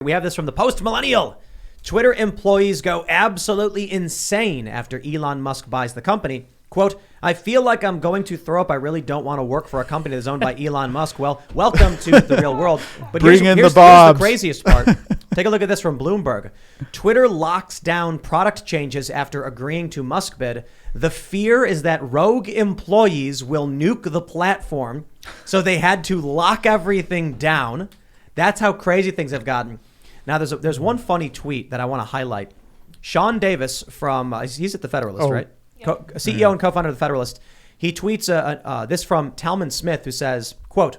We have this from the post-millennial. Twitter employees go absolutely insane after Elon Musk buys the company. Quote, I feel like I'm going to throw up. I really don't want to work for a company that's owned by Elon Musk. Well, welcome to the real world. But here's the craziest part. Take a look at this from Bloomberg. Twitter locks down product changes after agreeing to Musk bid. The fear is that rogue employees will nuke the platform. So they had to lock everything down. That's how crazy things have gotten. Now, there's one funny tweet that I want to highlight. Sean Davis from, he's at the Federalist, right? CEO and co-founder of the Federalist. He tweets this from Talman Smith, who says, quote,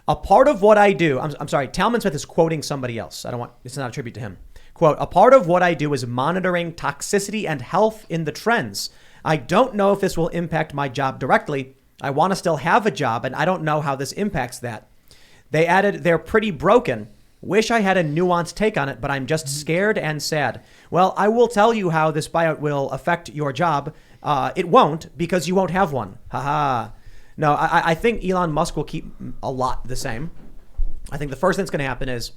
a part of what I do, I'm sorry, Talman Smith is quoting somebody else. It's not a tribute to him. Quote, a part of what I do is monitoring toxicity and health in the trends. I don't know if this will impact my job directly. I want to still have a job, and I don't know how this impacts that. They added, they're pretty broken. Wish I had a nuanced take on it, but I'm just scared and sad. Well, I will tell you how this buyout will affect your job. It won't, because you won't have one. Haha. No, I think Elon Musk will keep a lot the same. I think the first thing that's going to happen is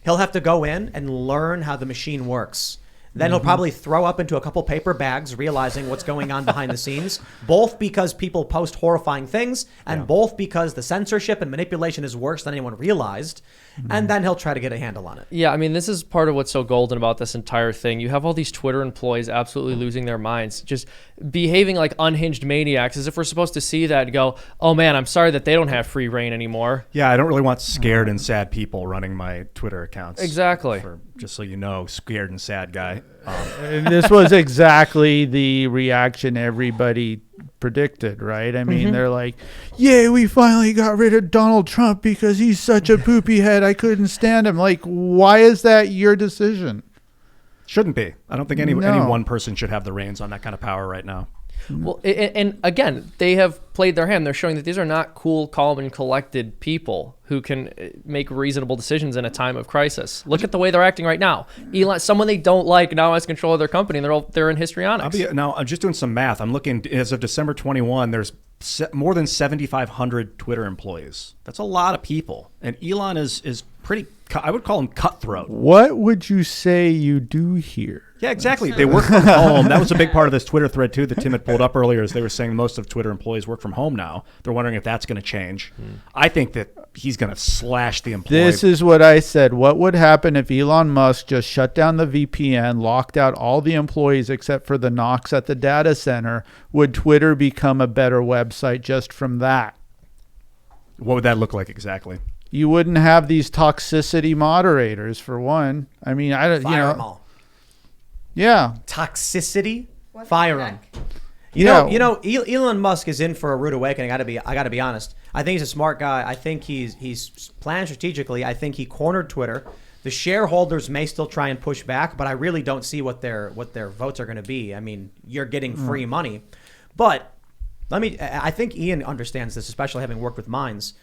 he'll have to go in and learn how the machine works. Then he'll probably throw up into a couple paper bags, realizing what's going on behind the scenes, both because people post horrifying things and both because the censorship and manipulation is worse than anyone realized. And then he'll try to get a handle on it. Yeah, I mean, this is part of what's so golden about this entire thing. You have all these Twitter employees absolutely losing their minds, just behaving like unhinged maniacs, as if we're supposed to see that and go, oh man, I'm sorry that they don't have free reign anymore. Yeah, I don't really want scared and sad people running my Twitter accounts. Exactly. Just so you know, scared and sad guy. And this was exactly the reaction everybody predicted, right? I mean, they're like, yeah, we finally got rid of Donald Trump because he's such a poopy head. I couldn't stand him. Like, why is that your decision? Shouldn't be. I don't think any one person should have the reins on that kind of power right now. Well, and again, they have played their hand. They're showing that these are not cool, calm, and collected people who can make reasonable decisions in a time of crisis. Look at the way they're acting right now. Elon, someone they don't like, now has control of their company, and they're in histrionics. Now, I'm just doing some math. I'm looking, as of December 21, there's more than 7,500 Twitter employees. That's a lot of people. And Elon is pretty, I would call him cutthroat. What would you say you do here? Yeah, exactly. They work from home. That was a big part of this Twitter thread, too, that Tim had pulled up earlier, is they were saying most of Twitter employees work from home now. They're wondering if that's going to change. I think that he's going to slash the employee. This is what I said. What would happen if Elon Musk just shut down the VPN, locked out all the employees except for the Knox at the data center? Would Twitter become a better website just from that? What would that look like exactly? You wouldn't have these toxicity moderators, for one. I mean, Fire them all. Yeah. Toxicity? Fire them. You know, Elon Musk is in for a rude awakening. I gotta be honest. I think he's a smart guy. I think he's planned strategically. I think he cornered Twitter. The shareholders may still try and push back, but I really don't see what their votes are going to be. I mean, you're getting free money, but I think Ian understands this, especially having worked with Minds.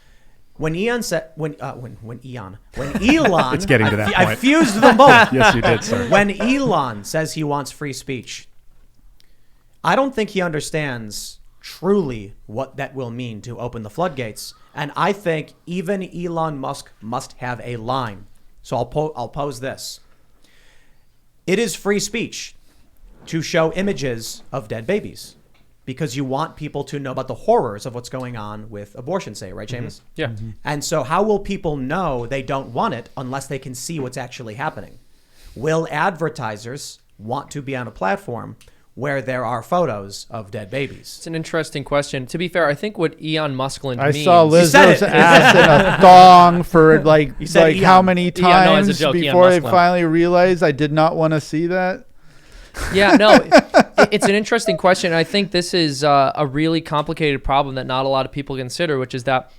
When Elon, it's getting to that point. I fused them both. Yes, you did, sir. When Elon says he wants free speech, I don't think he understands truly what that will mean to open the floodgates. And I think even Elon Musk must have a line. So I'll pose this. It is free speech to show images of dead babies, because you want people to know about the horrors of what's going on with abortion, say, right, Seamus? Yeah. And so how will people know they don't want it unless they can see what's actually happening? Will advertisers want to be on a platform where there are photos of dead babies? It's an interesting question. To be fair, I think what Elon Muskland means... I saw Lizzo's ass in a thong for like how many times before I finally realized I did not want to see that. Yeah, no, it's an interesting question. I think this is a really complicated problem that not a lot of people consider, which is that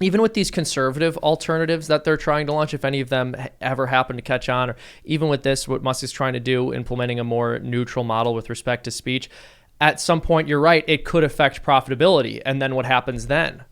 even with these conservative alternatives that they're trying to launch, if any of them ever happen to catch on, or even with this, what Musk is trying to do, implementing a more neutral model with respect to speech, at some point, you're right, it could affect profitability. And then what happens then?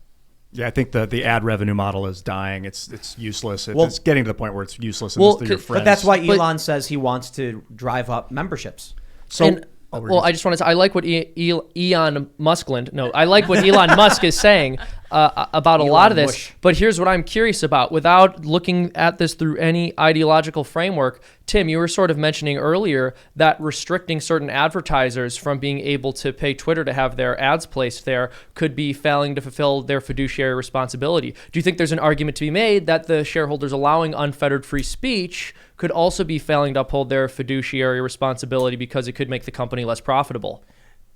Yeah, I think the ad revenue model is dying. It's useless. It's getting to the point where it's useless. And your friends. But that's why Elon says he wants to drive up memberships. So Well, I just want to say, I like what Elon Muskland. No, I like what Elon Musk is saying about a lot of this. Mush. But here's what I'm curious about. Without looking at this through any ideological framework, Tim, you were sort of mentioning earlier that restricting certain advertisers from being able to pay Twitter to have their ads placed there could be failing to fulfill their fiduciary responsibility. Do you think there's an argument to be made that the shareholders allowing unfettered free speech could also be failing to uphold their fiduciary responsibility because it could make the company less profitable?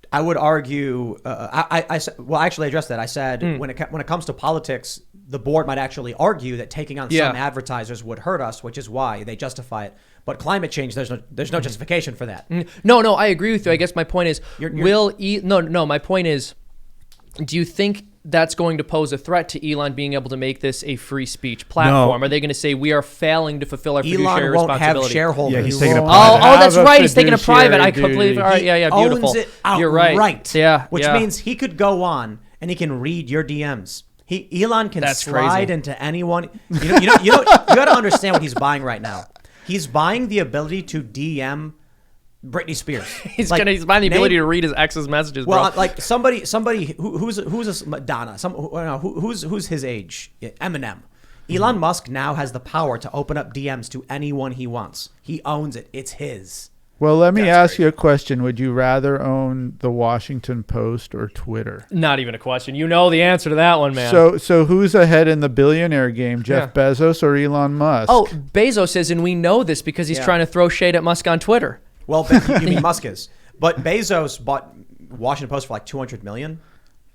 I would argue. Well, I actually addressed that. I said when it comes to politics, the board might actually argue that taking on some advertisers would hurt us, which is why they justify it. But climate change, there's no justification for that. No, I agree with you. I guess my point is, my point is, do you think that's going to pose a threat to Elon being able to make this a free speech platform? No. Are they going to say we are failing to fulfill our fiduciary Elon won't responsibility? have shareholders. Yeah, he's taking a Oh, private. that's right. He's taking a private. I fiduciary completely. All right, yeah, beautiful. Owns it outright. You're right. Yeah, which means he could go on and he can read your DMs. Elon can That's slide crazy. into anyone. You got to understand what he's buying right now. He's buying the ability to DM Britney Spears. He's buying the ability to read his ex's messages, bro. Well, like somebody who's a Madonna, who's his age, Eminem. Elon Musk now has the power to open up DMs to anyone he wants. He owns it. It's his. Well, let me ask you a question. Would you rather own the Washington Post or Twitter? Not even a question. You know the answer to that one, man. So who's ahead in the billionaire game, Jeff Bezos or Elon Musk? Oh, Bezos is, and we know this because he's trying to throw shade at Musk on Twitter. Well, you mean Musk is. But Bezos bought Washington Post for like $200 million.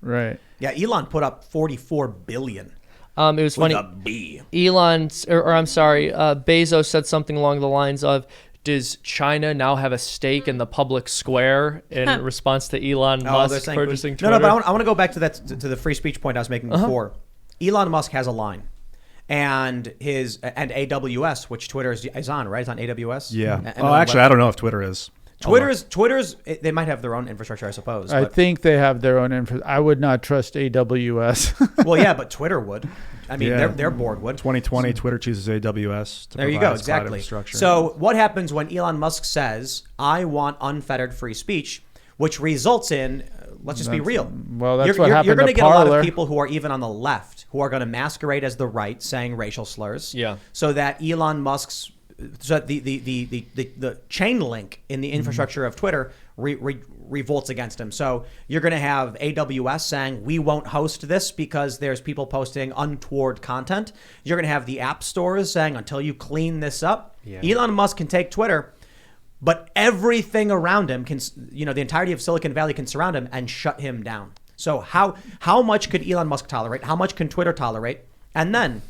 Right. Yeah, Elon put up $44 billion. It was funny. With a B. Bezos said something along the lines of, does China now have a stake in the public square in response to Elon Musk purchasing Twitter? No, but I want to go back to that to the free speech point I was making before. Elon Musk has a line, and AWS, which Twitter is on, right? It's on AWS. Yeah. Actually, I don't know if Twitter is. Twitter's. They might have their own infrastructure, I suppose. I think they have their own infrastructure. I would not trust AWS. Well, yeah, but Twitter would. I mean, their board would. 2020, Twitter chooses AWS. There you go, exactly. So what happens when Elon Musk says, I want unfettered free speech, which results in, let's just be real. Well, that's what happened You're going to to get a lot Parler. of people who are even on the left who are going to masquerade as the right, saying racial slurs. Yeah. So that Elon Musk's, so the chain link in the infrastructure of Twitter revolts against him. So you're going to have AWS saying, we won't host this because there's people posting untoward content. You're going to have the app stores saying, until you clean this up. Yeah. Elon Musk can take Twitter, but everything around him can, the entirety of Silicon Valley can surround him and shut him down. So how much could Elon Musk tolerate? How much can Twitter tolerate? And then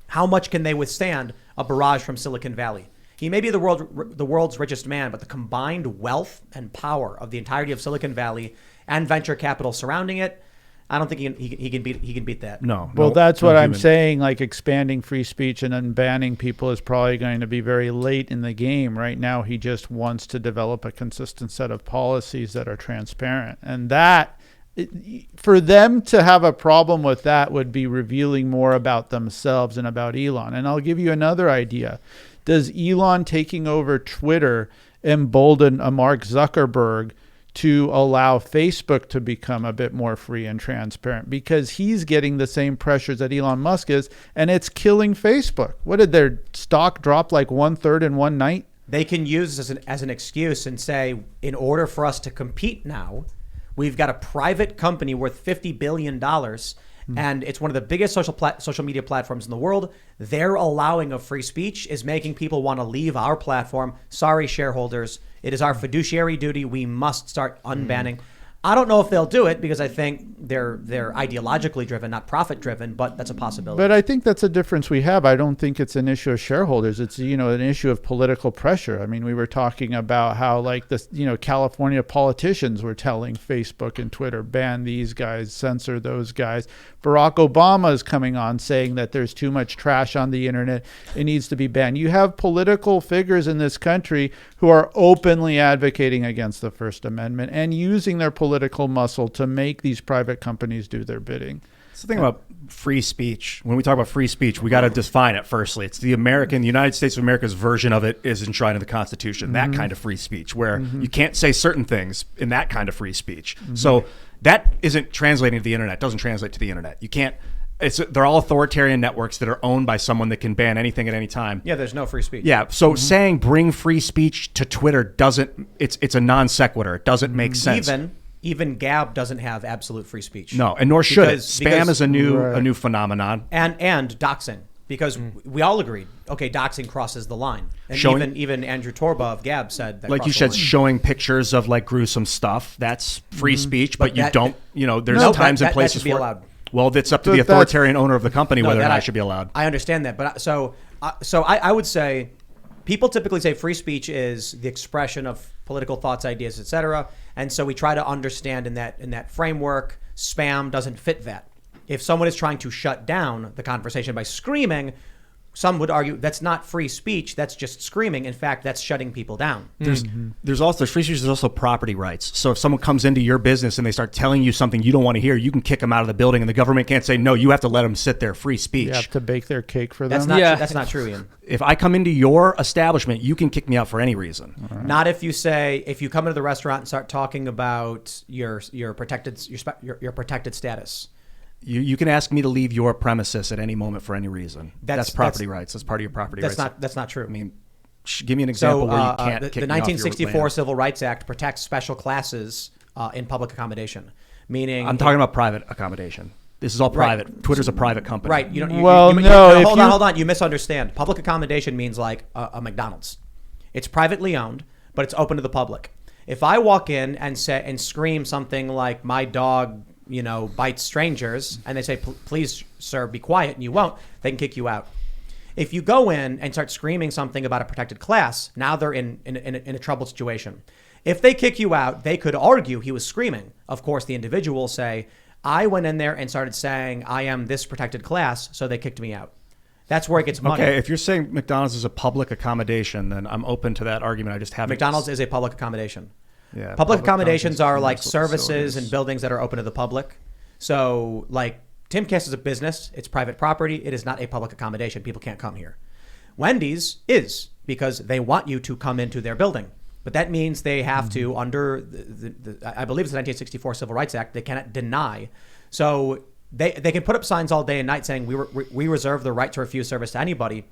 how much can they withstand a barrage from Silicon Valley? He may be the world's richest man, but the combined wealth and power of the entirety of Silicon Valley and venture capital surrounding it, I don't think he can beat that. No. Well, that's what I'm saying. Like, expanding free speech and unbanning people is probably going to be very late in the game. Right now, he just wants to develop a consistent set of policies that are transparent, and that, for them to have a problem with that would be revealing more about themselves and about Elon. And I'll give you another idea. Does Elon taking over Twitter embolden a Mark Zuckerberg to allow Facebook to become a bit more free and transparent? Because he's getting the same pressures that Elon Musk is, and it's killing Facebook. What did their stock drop like 1/3 in one night? They can use this as an excuse and say, in order for us to compete now, we've got a private company worth $50 billion, and it's one of the biggest social media platforms in the world. Their allowing of free speech is making people want to leave our platform. Sorry, shareholders. It is our fiduciary duty. We must start unbanning. I don't know if they'll do it because I think they're ideologically driven, not profit driven, but that's a possibility. But I think that's a difference we have. I don't think it's an issue of shareholders. It's, an issue of political pressure. I mean, we were talking about how, like, this, California politicians were telling Facebook and Twitter, ban these guys, censor those guys. Barack Obama is coming on saying that there's too much trash on the internet. It needs to be banned. You have political figures in this country who are openly advocating against the First Amendment and using their political muscle to make these private companies do their bidding. the thing about free speech. When we talk about free speech, we got to define it firstly. It's the United States of America's version of it is enshrined in the Constitution, that kind of free speech, where you can't say certain things in that kind of free speech. So that isn't translating to the internet, doesn't translate to the internet. You can't, they're all authoritarian networks that are owned by someone that can ban anything at any time. Yeah, there's no free speech. Yeah, so saying bring free speech to Twitter doesn't, it's a non sequitur. It doesn't make sense. Even Gab doesn't have absolute free speech. No, and nor should it. Because Spam is a new phenomenon. And doxing, because we all agreed, okay, doxing crosses the line. And even Andrew Torba of Gab said that. Like you said, showing pictures of like gruesome stuff, that's free speech, but you don't, there's times and places that should be allowed. Well, it's up to the authoritarian owner of the company whether or not it should be allowed. I understand that, but so I would say people typically say free speech is the expression of political thoughts, ideas, etc. And so we try to understand in that framework, spam doesn't fit that. If someone is trying to shut down the conversation by screaming, some would argue that's not free speech. That's just screaming. In fact, that's shutting people down. There's also free speech. There's also property rights. So if someone comes into your business and they start telling you something you don't want to hear, you can kick them out of the building, and the government can't say no. You have to let them sit there. Free speech. You have to bake their cake for them. That's not true, Ian. If I come into your establishment, you can kick me out for any reason. Right. Not if you come into the restaurant and start talking about your protected status. You can ask me to leave your premises at any moment for any reason. That's property rights. That's part of your property rights. That's not true. I mean, give me an example where you can't kick the me off your 1964 land. Civil Rights Act protects special classes in public accommodation. Meaning, I'm talking about private accommodation. This is all private. Right. Twitter's a private company. Right. Hold on. You misunderstand. Public accommodation means like a McDonald's. It's privately owned, but it's open to the public. If I walk in and scream something like "my dog," bites strangers, and they say, "Please, sir, be quiet," and you won't, they can kick you out. If you go in and start screaming something about a protected class, now they're in a troubled situation. If they kick you out, they could argue he was screaming. Of course, the individual will say, "I went in there and started saying I am this protected class, so they kicked me out." That's where it gets muddy. Okay, if you're saying McDonald's is a public accommodation, then I'm open to that argument. I just haven't. McDonald's is a public accommodation. Yeah, public accommodations are like services and buildings that are open to the public. So like Timcast is a business. It's private property. It is not a public accommodation. People can't come here. Wendy's is, because they want you to come into their building. But that means they have to, under I believe it's the 1964 Civil Rights Act, they cannot deny. So they can put up signs all day and night saying we reserve the right to refuse service to anybody.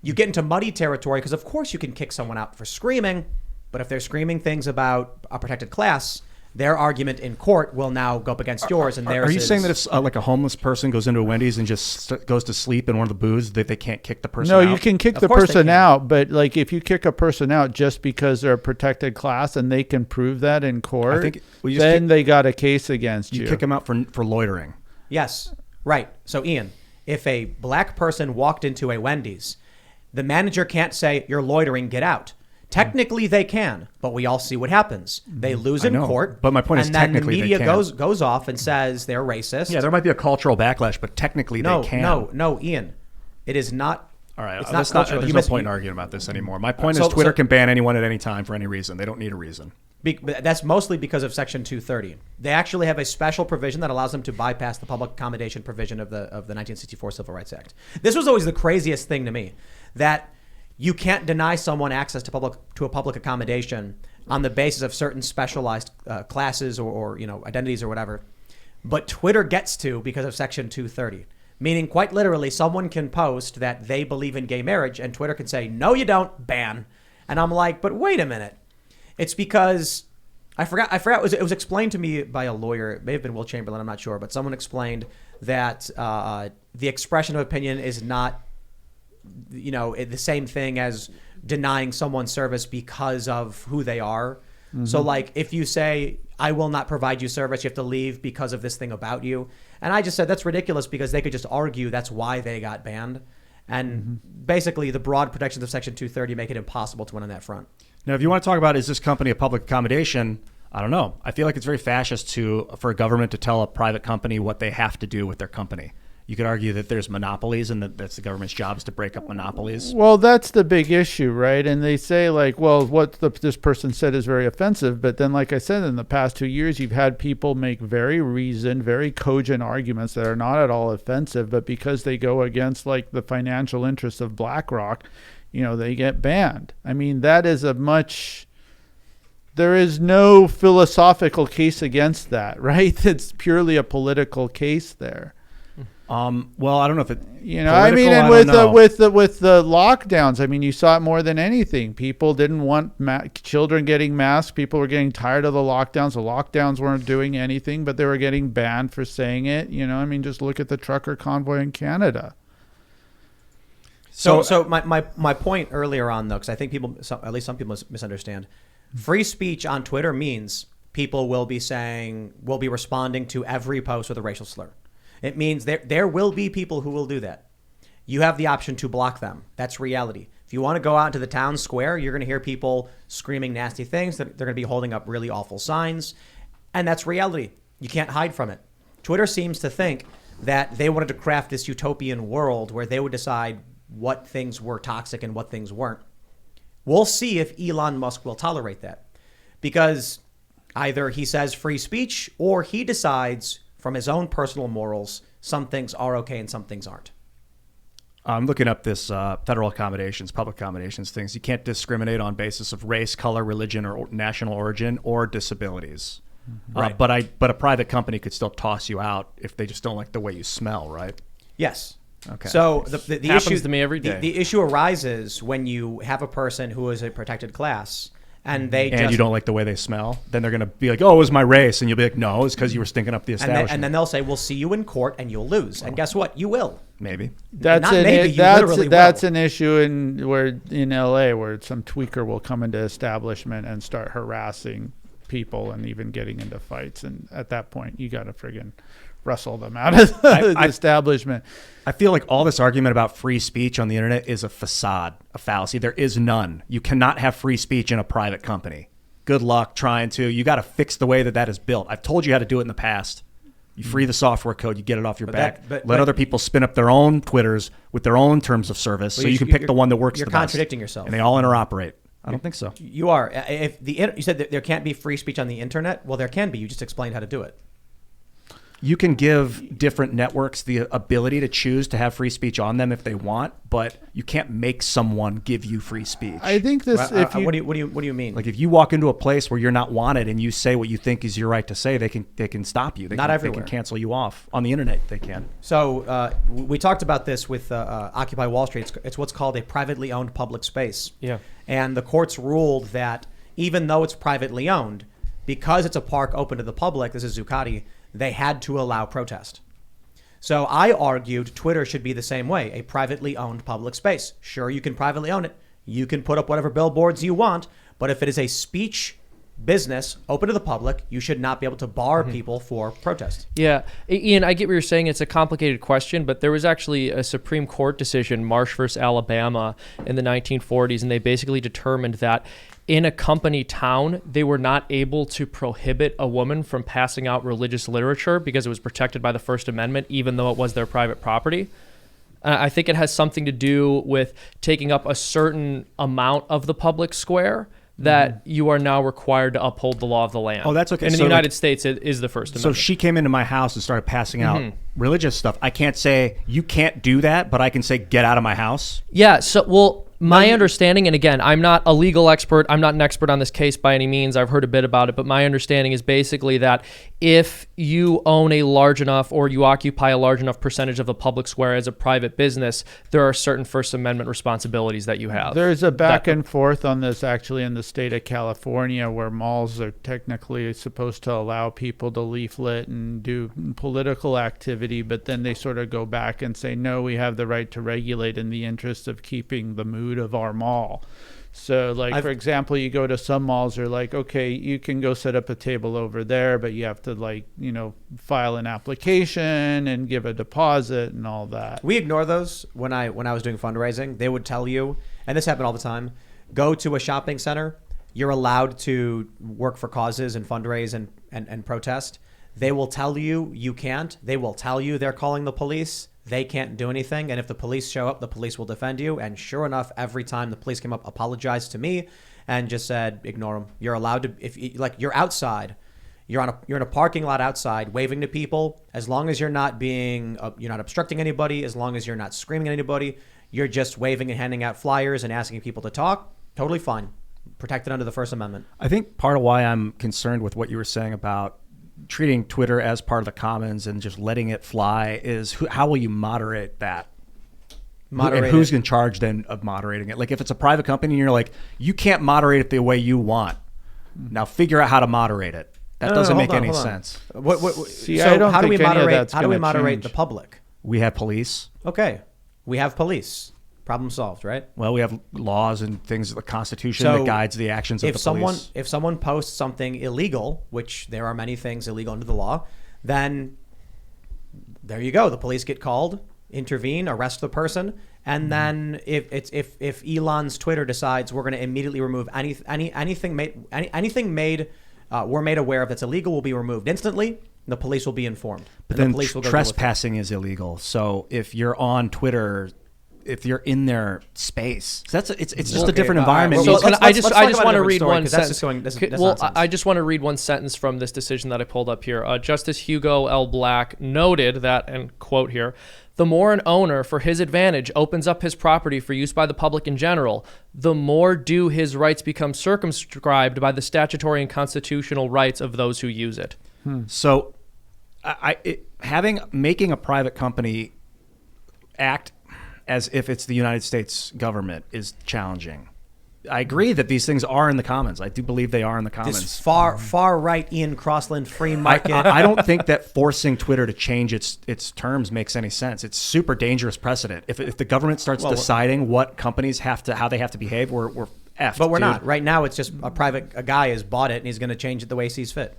You get into muddy territory because of course you can kick someone out for screaming. But if they're screaming things about a protected class, their argument in court will now go up against yours. And theirs Are you saying that if like a homeless person goes into a Wendy's and just goes to sleep in one of the booths, that they can't kick the person out? No, you can kick the person out. But like if you kick a person out just because they're a protected class and they can prove that in court, then they got a case against you. You kick them out for loitering. Yes, right. So Ian, if a black person walked into a Wendy's, the manager can't say, "You're loitering, get out." Technically, they can, but we all see what happens. They lose in court. But my point is, technically, and then the media goes off and says they're racist. Yeah, there might be a cultural backlash, but technically they can. No, Ian, it is not. All right, it's not cultural. There's no point in arguing about this anymore. My point is, Twitter can ban anyone at any time for any reason. They don't need a reason. That's mostly because of Section 230. They actually have a special provision that allows them to bypass the public accommodation provision of the 1964 Civil Rights Act. This was always the craziest thing to me, that you can't deny someone access to a public accommodation on the basis of certain specialized classes or identities or whatever. But Twitter gets to because of Section 230, meaning quite literally someone can post that they believe in gay marriage and Twitter can say, "No, you don't, ban." And I'm like, but wait a minute. It's because I forgot. It was explained to me by a lawyer. It may have been Will Chamberlain. I'm not sure, but someone explained that the expression of opinion is not the same thing as denying someone service because of who they are. Mm-hmm. So like if you say, "I will not provide you service, you have to leave because of this thing about you." And I just said that's ridiculous because they could just argue that's why they got banned. And basically the broad protections of Section 230 make it impossible to win on that front. Now, if you want to talk about, is this company a public accommodation? I don't know. I feel like it's very fascist for a government to tell a private company what they have to do with their company. You could argue that there's monopolies and that's the government's job is to break up monopolies. Well, that's the big issue, right? And they say like, well, this person said is very offensive. But then, like I said, in the past 2 years, you've had people make very reasoned, very cogent arguments that are not at all offensive. But because they go against like the financial interests of BlackRock, they get banned. I mean, that is there is no philosophical case against that, right? It's purely a political case there. Well, I don't know if it. I mean, and with the lockdowns, I mean, you saw it more than anything. People didn't want children getting masks. People were getting tired of the lockdowns. The lockdowns weren't doing anything, but they were getting banned for saying it. I mean, just look at the trucker convoy in Canada. So my point earlier on, though, because I think at least some people misunderstand, free speech on Twitter means people will be responding to every post with a racial slur. It means there will be people who will do that. You have the option to block them. That's reality. If you want to go out into the town square, you're going to hear people screaming nasty things. They're going to be holding up really awful signs. And that's reality. You can't hide from it. Twitter seems to think that they wanted to craft this utopian world where they would decide what things were toxic and what things weren't. We'll see if Elon Musk will tolerate that. Because either he says free speech or he decides from his own personal morals, some things are okay and some things aren't. I'm looking up this federal accommodations, public accommodations things. You can't discriminate on basis of race, color, religion, or national origin or disabilities. Right. But a private company could still toss you out if they just don't like the way you smell, right? Yes. Okay. So the happens issue to me every day. The issue arises when you have a person who is a protected class and you don't like the way they smell, then they're going to be like, oh, it was my race. And you'll be like, no, it's because you were stinking up the establishment. And then they'll say, we'll see you in court and you'll lose. And guess what? You will. Maybe. That's an issue in LA where some tweaker will come into establishment and start harassing people and even getting into fights. And at that point, you got to friggin' wrestle them out of the establishment. I feel like all this argument about free speech on the internet is a facade, a fallacy. There is none. You cannot have free speech in a private company. Good luck trying to. You got to fix the way that is built. I've told you how to do it in the past. You free the software code, you get it off your back. Let other people spin up their own Twitters with their own terms of service, so you can pick the one that works the best. You're contradicting yourself. And they all interoperate. I don't think so. You are. You said that there can't be free speech on the internet. Well, there can be. You just explained how to do it. You can give different networks the ability to choose to have free speech on them if they want, but you can't make someone give you free speech. I think this. What do you mean? Like if you walk into a place where you're not wanted and you say what you think is your right to say, they can stop you. They can cancel you off on the internet. They can. So we talked about this with Occupy Wall Street. It's what's called a privately owned public space. Yeah. And the courts ruled that even though it's privately owned, because it's a park open to the public, this is Zuccotti, they had to allow protest. So I argued Twitter should be the same way, a privately owned public space. Sure, you can privately own it. You can put up whatever billboards you want, but if it is a speech business open to the public, you should not be able to bar people for protest. Yeah. Ian, I get what you're saying. It's a complicated question, but there was actually a Supreme Court decision, Marsh versus Alabama, in the 1940s, and they basically determined that in a company town, they were not able to prohibit a woman from passing out religious literature because it was protected by the First Amendment, even though it was their private property. I think it has something to do with taking up a certain amount of the public square that you are now required to uphold the law of the land. Oh, that's okay. And in the United States, it is the First Amendment. So she came into my house and started passing out religious stuff. I can't say, you can't do that, but I can say, get out of my house. Yeah, my understanding, and again, I'm not a legal expert, I'm not an expert on this case by any means, I've heard a bit about it, but my understanding is basically that if you own a large enough or you occupy a large enough percentage of the public square as a private business, there are certain First Amendment responsibilities that you have. There's a back and forth on this actually in the state of California where malls are technically supposed to allow people to leaflet and do political activity, but then they sort of go back and say, no, we have the right to regulate in the interest of keeping the mood of our mall. So for example, you go to some malls, they're like, okay, you can go set up a table over there, but you have to file an application and give a deposit and all that. We ignore those when I was doing fundraising. They would tell you, and this happened all the time, go to a shopping center. You're allowed to work for causes and fundraise and protest. They will tell you you can't. They will tell you they're calling the police. they can't do anything. And if the police show up, the police will defend you. And sure enough, every time the police came up, apologized to me and just said, ignore them. You're allowed to, if you're outside, you're in a parking lot outside waving to people. As long as you're not you're not obstructing anybody, as long as you're not screaming at anybody, you're just waving and handing out flyers and asking people to talk. Totally fine. Protected under the First Amendment. I think part of why I'm concerned with what you were saying about treating Twitter as part of the commons and just letting it fly is how will you moderate that? And who's in charge then of moderating it? Like if it's a private company and you're like, you can't moderate it the way you want. Now figure out how to moderate it. That doesn't make any sense. See, I don't think any of that's how do we gonna moderate change. the public? We have police. Okay. We have police. Problem solved, right? Well, we have laws and things, the Constitution that guides the actions of the police. If someone posts something illegal, which there are many things illegal under the law, then there you go. The police get called, intervene, arrest the person, and then if Elon's Twitter decides we're going to immediately remove anything we're made aware of that's illegal will be removed instantly. The police will be informed. But then trespassing is illegal. So if you're on Twitter, if you're in their space, it's just a different environment. So I just want to read one one sentence. I just want to read one sentence from this decision that I pulled up here. Justice Hugo L. Black noted that, and quote here, the more an owner, for his advantage, opens up his property for use by the public in general, the more do his rights become circumscribed by the statutory and constitutional rights of those who use it. So making a private company act as if it's the United States government is challenging. I agree that these things are in the commons. I do believe they are in the commons. This far right Ian Crossland free market. I don't think that forcing Twitter to change its terms makes any sense. It's super dangerous precedent. If the government starts deciding what companies how they have to behave, we're effed. But we're not. Right now, it's just a guy has bought it and he's going to change it the way he sees fit.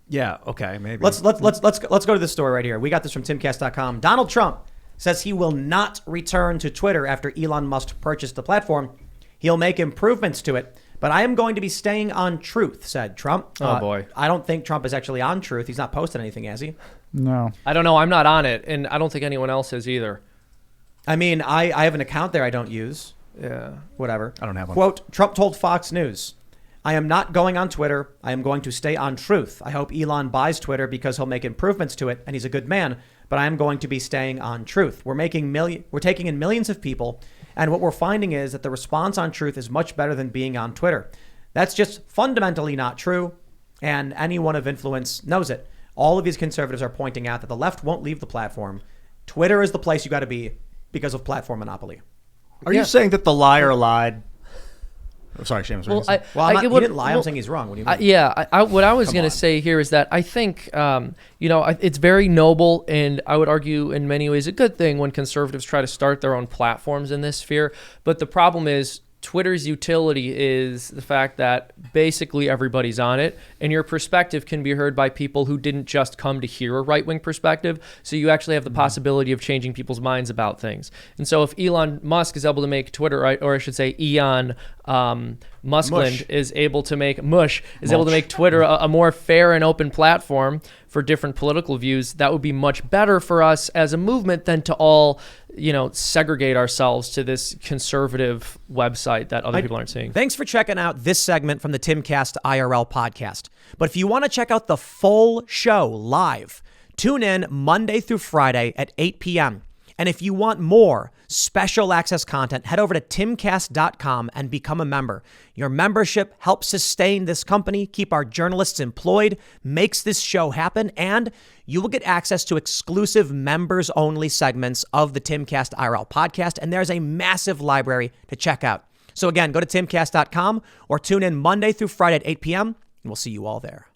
Yeah. Okay. Maybe. Let's go to this story right here. We got this from Timcast.com. Donald Trump says he will not return to Twitter after Elon Musk purchased the platform. He'll make improvements to it, but I am going to be staying on Truth, said Trump. Oh, boy. I don't think Trump is actually on Truth. He's not posted anything, has he? No. I don't know. I'm not on it, and I don't think anyone else is either. I mean, I have an account there I don't use. Yeah. Whatever. I don't have one. Quote, Trump told Fox News, I am not going on Twitter. I am going to stay on Truth. I hope Elon buys Twitter because he'll make improvements to it, and he's a good man, but I am going to be staying on Truth. We're taking in millions of people, and what we're finding is that the response on Truth is much better than being on Twitter. That's just fundamentally not true, and anyone of influence knows it. All of these conservatives are pointing out that the left won't leave the platform. Twitter is the place you got to be because of platform monopoly. Are you saying that the liar lied? Oh, sorry, Seamus. He didn't lie. I'm saying he's wrong. What do you mean? What I was going to say here is that I think, it's very noble and I would argue in many ways a good thing when conservatives try to start their own platforms in this sphere. But the problem is Twitter's utility is the fact that basically everybody's on it, and your perspective can be heard by people who didn't just come to hear a right-wing perspective. So you actually have the possibility of changing people's minds about things. And so if Elon Musk is able to make Twitter, or I should say Elon Muskland is able to make able to make Twitter a more fair and open platform for different political views, that would be much better for us as a movement than to all segregate ourselves to this conservative website that other people aren't seeing. Thanks for checking out this segment from the Timcast IRL podcast. But if you want to check out the full show live, tune in Monday through Friday at 8 p.m. And if you want more special access content, head over to timcast.com and become a member. Your membership helps sustain this company, keep our journalists employed, makes this show happen, and you will get access to exclusive members-only segments of the Timcast IRL podcast, and there's a massive library to check out. So again, go to timcast.com or tune in Monday through Friday at 8 p.m., and we'll see you all there.